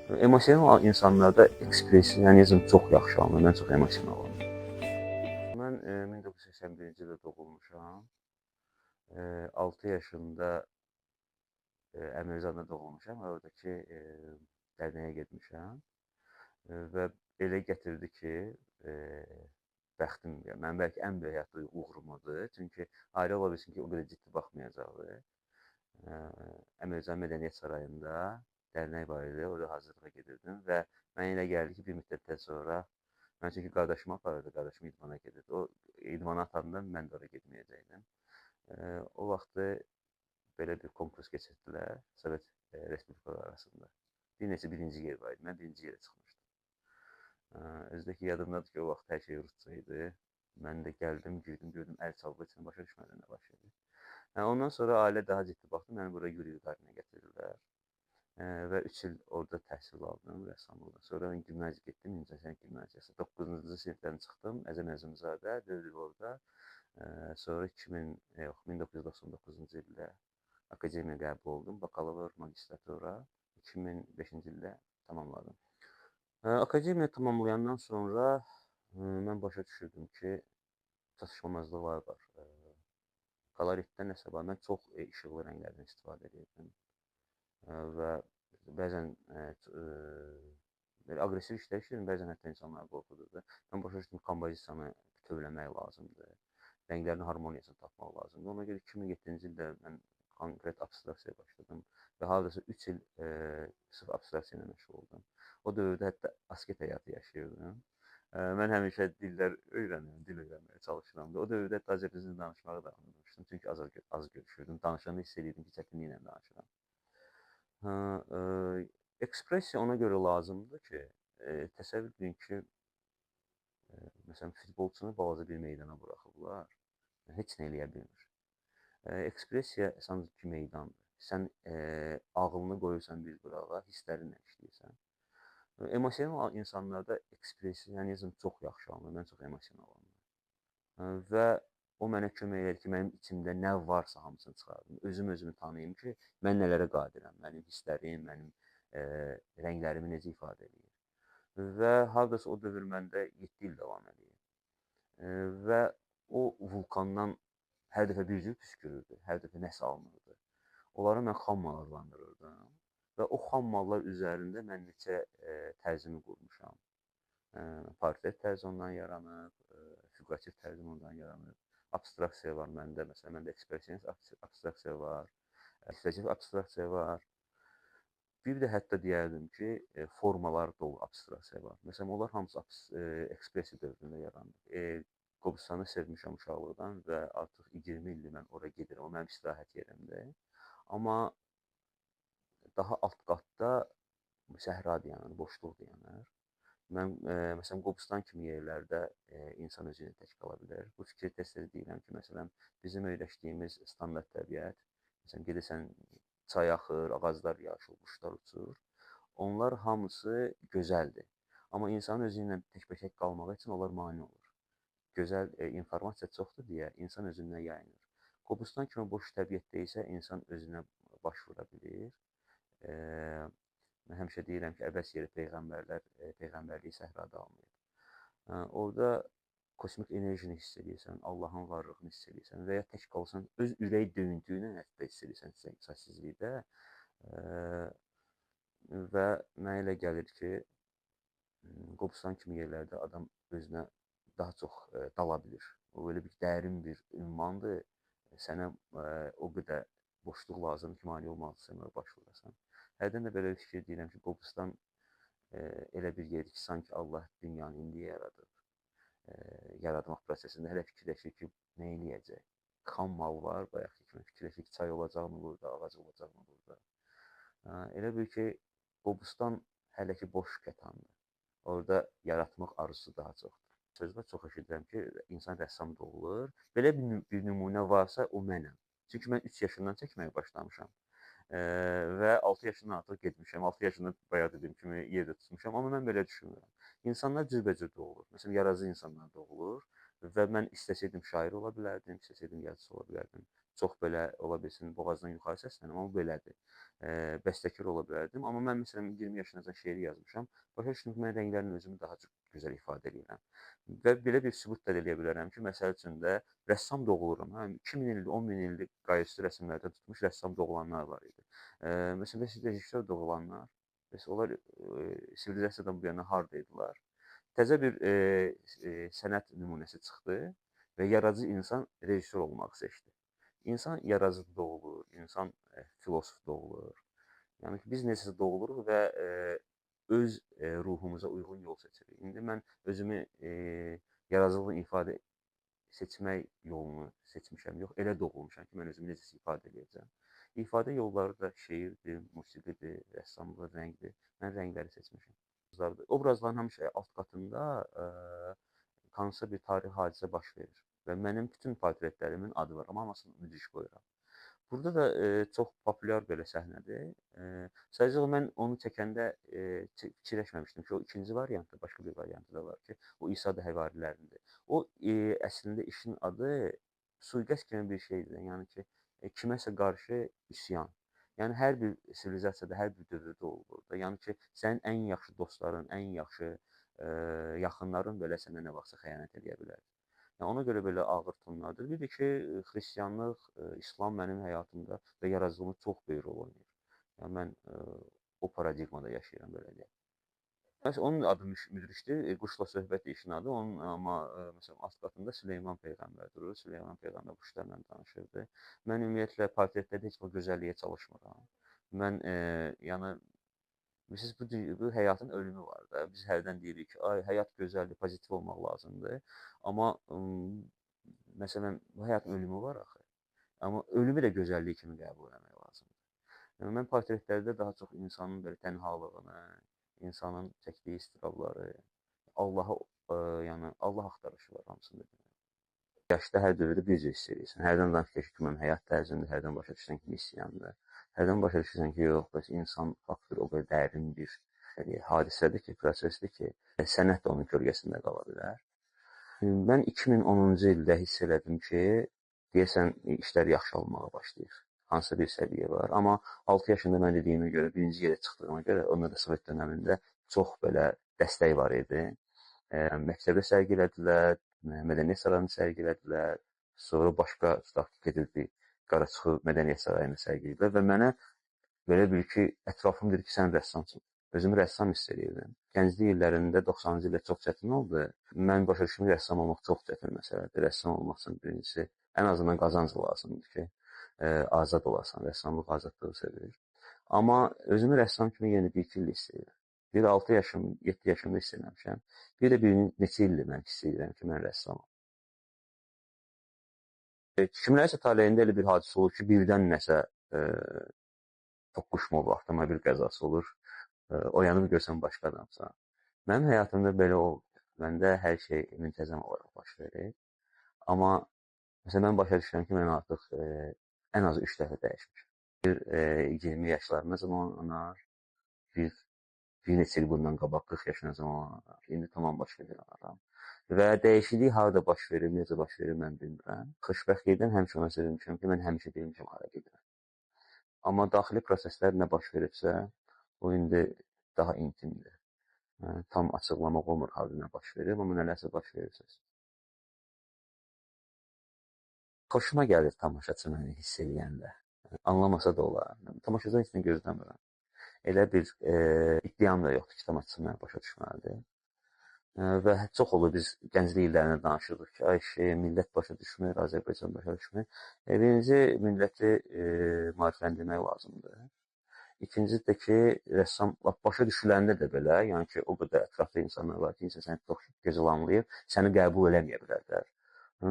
Emosional insanlarda ekspressionizm çox yaxşı alınır. Mən çox emosionalam. Mən 1981-ci ildə doğulmuşam. 6 yaşında Əmirzadda doğulmuşam. Oradakı dərnəyə getmişəm. Və elə gətirdi ki, bəxtim, yəni mənim bəlkə ən böyük həyatda uğurumadır. Çünki ailə ola bilsin ki, o qədər ciddi baxmayacaqdı. Əmircan Mədəniyyət Sarayında dərnək var idi, orada hazırlığa gedirdim və mənə elə gəldi ki, bir müddətdən sonra mən çünki qardaşımı aparırdı, qardaşım idmana gedirdi. O idmana atanda mən də ora getməyəcəkdim. O vaxtı belə bir konkurs keçirdilər Sovet Respublikaları arasında. Bir neçə birinci yer var idi, mən birinci yerə çıxmışdım. Özü də ki, yadımdadır ki, o vaxt hər şey rusca idi. Mən də gəldim, girdim, gördüm, əl çaldı, içində başa düşmədim nə baş verir. Ondan sonra ailə daha ciddi baxdı, məni bura Yuri Gagarinə gətirdilər. Və 3 il orada təhsil aldım rəssamlıqda. Sonra mən gimnaziya getdim, İncəsənət gimnaziyası. 9-cu sinifdən çıxdım, Əzəm Əzimzadə, 4 il orada. Sonra 1999-cu ildə akademiyaya qəbul oldum, bakalavr, magistratura 2005-ci ildə tamamladım. Akademiya tamamlayandan sonra mən başa düşürdüm ki, çatışmamazlıqlar var. Koloritdə nəsə var. Mən çox işıqlı rənglərdən istifadə edirdim və bəzən belə aqressiv işlər işlədim, bəzən hətta insanları qorxudurdu. Mən başa düşdüm, kompozisiyanı bütövləmək lazımdır, rənglərin harmoniyasını tapmaq lazımdır. Ona görə 2007-ci ildə mən konkret abstraksiyaya başladım və hardasa 3 il sırf abstraksiya ilə məşğul oldum. O dövrdə hətta asket həyatı yaşayırdım. Mən həmişə dillər öyrənirəm, dil öyrənməyə çalışıram. O dövrdə hətta Azərbaycanca danışmağı da unutmuşdum, çünki az görüşürdüm. Danışanda hiss edirdim ki, çətinliklə danışıram. Ekspresiya ona görə lazımdır ki, təsəvvür edin ki, məsələn, futbolçunu balaca bir meydana buraxıblar, heç nə eləyə bilmir. Ekspresiya sanki meydandır. Sən ağlını qoyursan bir qırağa, hisslərinlə işləyirsən. Emosional insanlarda ekspressionizm çox yaxşı alınır. Mən çox emosionalam. Və o mənə kömək edir ki, mənim içimdə nə varsa hamısını çıxardım. Özümü tanıyım ki, mən nələrə qadirəm, mənim hisslərim, mənim rənglərimi necə ifadə edir. Və hardasa o dövr məndə 7 il davam edir. Və o vulkandan hər dəfə bir cür püskürürdü, hər dəfə nəsə alınırdı. Onları mən xammal adlandırırdım. Və o xammallar üzərində mən neçə tərzimi qurmuşam. Portret tərzi ondan yaranıb, fiqurativ tərzi ondan yaranıb, abstraksiya var məndə, məsələn, məndə ekspressionist abstraksiya var, ekspresif abstraksiya var. Bir də hətta deyərdim ki, formalar dolu abstraksiya var. Məsələn, onlar hamısı ekspresiya dövründə yaranıb. Qobustanı sevmişəm uşaqlıqdan və artıq 20 ildir mən ora gedirəm, o mənim istirahət yerimdir. Amma daha alt qatda səhra dayanır, boşluq dayanır. Mən, məsələn, Qobustan kimi yerlərdə insan özü ilə tək qala bilər. Bu fikri tez-tez deyirəm ki, məsələn, bizim öyrəşdiyimiz standart təbiət, məsələn, gedirsən, çay axır, ağaclar yaşıl, quşlar uçur. Onlar hamısı gözəldir. Amma insanın özü ilə təkbətək qalmağı üçün onlar mane olur. Gözəl informasiya çoxdur deyə insan özündən yayınır. Qobustan kimi boş təbiətdə isə insan özünə baş vura bilir. Mən həmişə deyirəm ki, əbəs yeri peyğəmbərliyi səhrada almayıb. Orada kosmik enerjini hiss edirsən, Allahın varlığını hiss edirsən və ya tək qalsan, öz ürək döyüntüyünü hətta hiss edirsən səssizlikdə. Və mənə elə gəlir ki, Qobustan kimi yerlərdə adam özünə daha çox dala bilir. O elə bir dərin bir ünvandır. Sənə o qədər boşluq lazımdır ki, mane olmalısın, baş vurasan. Hərdən də belə fikir deyirəm ki, Qobustan elə bir yerdir ki, sanki Allah dünyanı indiyə yaradıb. Yaratmaq prosesində hələ fikirləşir ki, nə eləyəcək? Xam mal var, bayaqki kimi fikirləşir ki, çay olacaqmı burada, ağac olacaqmı burada? Elə bil ki, Qobustan hələ ki, boş kətandır. Orada yaratmaq arzusu daha çoxdur. Sözdə çox eşidirəm ki, insan rəssam doğulur. Belə bir nümunə varsa, o mənəm. Çünki mən 3 yaşından çəkməyə başlamışam. Və 6 yaşından artıq getmişəm. 6 yaşında bayaq dediyim kimi yerdə tutmuşam. Amma mən belə düşünmürəm. İnsanlar cürbəcür doğulur. Məsələn, yaradıcı insanlar doğulur və mən istəsəydim şair ola bilərdim, istəsəydim yazıçı ola bilərdim. çox belə ola bilsin, boğazdan yuxarı səslənirəm, amma belədir. Bəstəkar ola bilərdim. Amma mən məsələn 20 yaşındacan şeir yazmışam. Başa düşdüm ki, mən rənglərlə özümü daha çox gözəl ifadə edirəm. Və belə bir sübut da eləyə bilərəm ki, məsəl üçün də rəssam doğuluram. Hə, 2000 illik, 10 min illik qayıtsız rəsmlərdə tutmuş rəssam doğulanlar var idi. Məsələn, rejissor doğulanlar, bəs onlar sivilizasiyadan bu yana hardaydılar? Təzə bir sənət nümunəsi çıxdı və yaradıcı insan rejissor olmaq seçdi. İnsan yaradıcı doğulur, insan filosof doğulur. Yəni ki, biz necəsə doğuluruq və öz ruhumuza uyğun yol seçirik. İndi mən özümü yaradıcılıq ifadə seçmək yolunu seçmişəm. Yox, elə doğulmuşam ki, mən özümü necəsə ifadə edəcəm. İfadə yolları da şeirdir, musiqidir, rəssamlıq, rəngdir. Mən rəngləri seçmişəm. Obrazların həmişə alt qatında hansısa bir tarixi hadisə baş verir və mənim bütün portretlərimin adı var, amma hamısını müdrik qoyuram. Burada da çox populyar belə səhnədir. Sadəcə mən onu çəkəndə fikirləşməmişdim ki, o ikinci variantda, başqa bir variantı da var ki, o İsa'da həvarilərindir. O əslində işin adı sui-qəsd kimi bir şeydir. Yəni ki, kiməsə qarşı üsyan. Yəni hər bir sivilizasiyada, hər bir dövrdə olur da. Yəni ki, sənin ən yaxşı dostların, ən yaxşı yaxınların belə sənə nə vaxtsa xəyanət edə bilər. Yəni ona görə belə ağır tonlardır. Bir də ki, xristianlıq, İslam mənim həyatımda və yaradıcılığımda çox böyük rol oynayır. Yəni mən o paradigmada yaşayıram belə deyək. Məsələn, onun adı müdrikdir, quşla söhbət işin adı. Onun amma məsələn alt qatında Süleyman peyğəmbər durur. Süleyman peyğəmbər quşlarla danışırdı. Mən ümumiyyətlə portretlərdə heç vaxt gözəlliyə çalışmıram. Mən yəni bilirsiniz, bu həyatın ölümü var da. Biz hərdən deyirik ki, ay həyat gözəldir, pozitiv olmaq lazımdır. Amma məsələn, bu həyatın ölümü var axı. Amma ölümü də gözəllik kimi qəbul etmək lazımdır. Yəni mən portretlərdə daha çox insanın belə tənhalığını, insanın çəkdiyi istirabları, yəni Allah axtarışı var hamısında. Yaşda hər dövrdə bir cür hiss edirsən. Hərdən danışırsan ki, mən həyat tərzindir, hərdən başa düşürsən ki, missiyandır. Hərdən başa düşürsən ki, yox, bəs insan faktoru o qədər dərin bir hadisədir ki, prosesdir ki, sənət də onun kölgəsində qala bilər. Mən 2010-cu ildə hiss elədim ki, deyəsən işlər yaxşı olmağa başlayır. Hansısa bir səviyyə var. Amma 6 yaşında mən dediyimə görə, birinci yerə çıxdığıma görə, onda da Sovet dönəmində çox belə dəstək var idi. Məktəbdə sərgilədilər, mədəniyyət sarayını sərgilədilər, sonra başqa tutaq ki, gedirdi Qaraçıxı mədəniyyət sarayını sərgilədilər və mənə belə bil ki, ətrafım dedi ki, sən rəssamsın. Özümü rəssam hiss edirdim. Gənclik illərində 90-cı illər çox çətin oldu. Mən başa düşdüm ki, rəssam olmaq çox çətin məsələdir. Rəssam olmaq üçün birincisi, ən azından qazanc lazımdır ki, azad olasan. Rəssamlıq azadlığı sevir. Amma özümü rəssam kimi yenə bir il hiss edirəm. Bir 6 yaşım, 7 yaşımda hiss eləmişəm. Bir də bir neçə ildir mən hiss edirəm ki, mən rəssamam. Kimlərsə taleyində elə bir hadisə olur ki, birdən nəsə toqquşma olur, avtomobil qəzası olur. Oyanıb görsən başqa adamsan. Mənim həyatımda belə oldu. Məndə hər şey müntəzəm olaraq baş verir. Amma məsələn, mən başa düşürəm ki, mən artıq ən az 3 dəfə dəyişmişəm. Bir 20 yaşlarında zamanlar, bir neçə il bundan qabaq 40 yaşına zamanlar, indi tamam başqa bir adam. Və dəyişiklik harada baş verir, necə baş verir mən bilmirəm. Xoşbəxtlikdən həmişə ona sevinmişəm ki, mən həmişə bilmişəm hara gedirəm. Amma daxili proseslər nə baş veribsə, o indi daha intimdir. Tam açıqlamaq olmur harada nə baş verir, amma nələrsə baş verirsə. Xoşuma gəlir tamaşaçı məni hiss eləyəndə. Anlamasa da olar. Tamaşaçıdan heç nə gözləmirəm. Elə bir iddiam da yoxdur ki, tamaşaçı məni başa düşməlidir. Və çox olur biz gənclik illərində danışırdıq ki, ay millət başa düşmür, Azərbaycan başa düşmür. Birinci milləti maarifləndirmək lazımdır. İkincisi də ki, rəssam başa düşüləndə də belə, yəni ki, o qədər ətrafda insanlar var ki, insan səni çox gözəl anlayır, səni qəbul eləməyə bilərlər.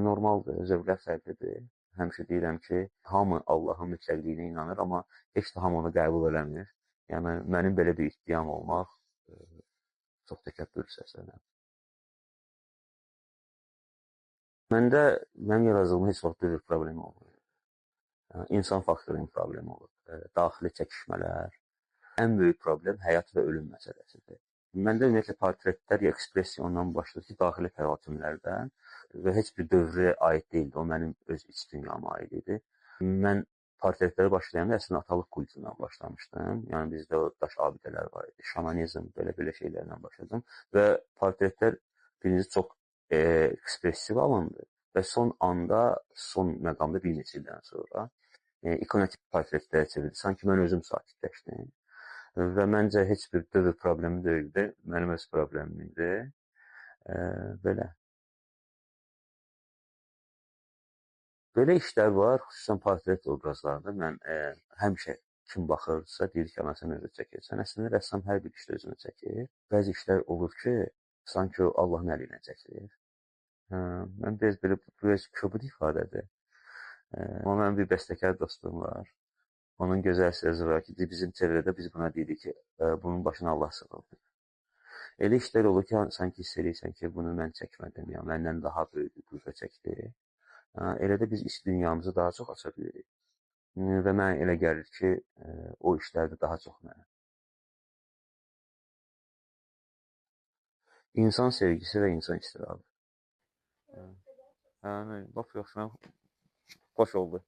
Normaldır, zövqlər fərqlidir. Həmişə deyirəm ki, hamı Allahın mütləqliyinə inanır, amma heç də hamı onu qəbul eləmir. Yəni, mənim belə bir iddiam olmaq çox təkəbbür səslənir. Mənim yaradıcılığımda heç vaxt dövr problemi olmur. İnsan faktorunun problemi olur. Daxili çəkişmələr. Ən böyük problem həyat və ölüm məsələsidir. Məndə ümumiyyətlə portretlər ya ekspresiya ondan başlayır ki, daxili təlatümlərdən və heç bir dövrə aid deyildi. O mənim öz iç dünyama aid idi. Mən portretlərə başlayanda əslində atalıq kultundan başlamışdım. Yəni bizdə o daş abidələr var idi. Şamanizm, belə şeylərlə başladım və portretlər birinci çox ekspressiv alındı və son anda, son məqamda bir neçə ildən sonra ikonotik portretlərə çevrildi. Sanki mən özüm sakitləşdim və məncə heç bir dövr problemi deyildi. Mənim öz problemim idi. Belə. Belə işlər var, xüsusən portret obrazlarında. Mən həmişə kim baxırsa deyir ki, ana sən özün çəkirsən. Əslində rəssam hər bir işdə özünü çəkir. Bəzi işlər olur ki, sanki o Allahın əli ilə çəkilir. Mən biraz kobud ifadədir. Amma mənim bir bəstəkar dostum var. Onun gözəl sözü var ki, bizim çevrədə biz buna deyirik ki, bunun başına Allah sığıldı. Elə işlər olur ki, sanki hiss edirsən ki, bunu mən çəkmədim, ya məndən daha böyük bir qüvvə çəkdi. Elə də biz iç dünyamızı daha çox aça bilirik. Və mənə elə gəlir ki, o işlərdə daha çox mənə. İnsan sevgisi və insan istirabı. Lap yaxşı, xoş oldu.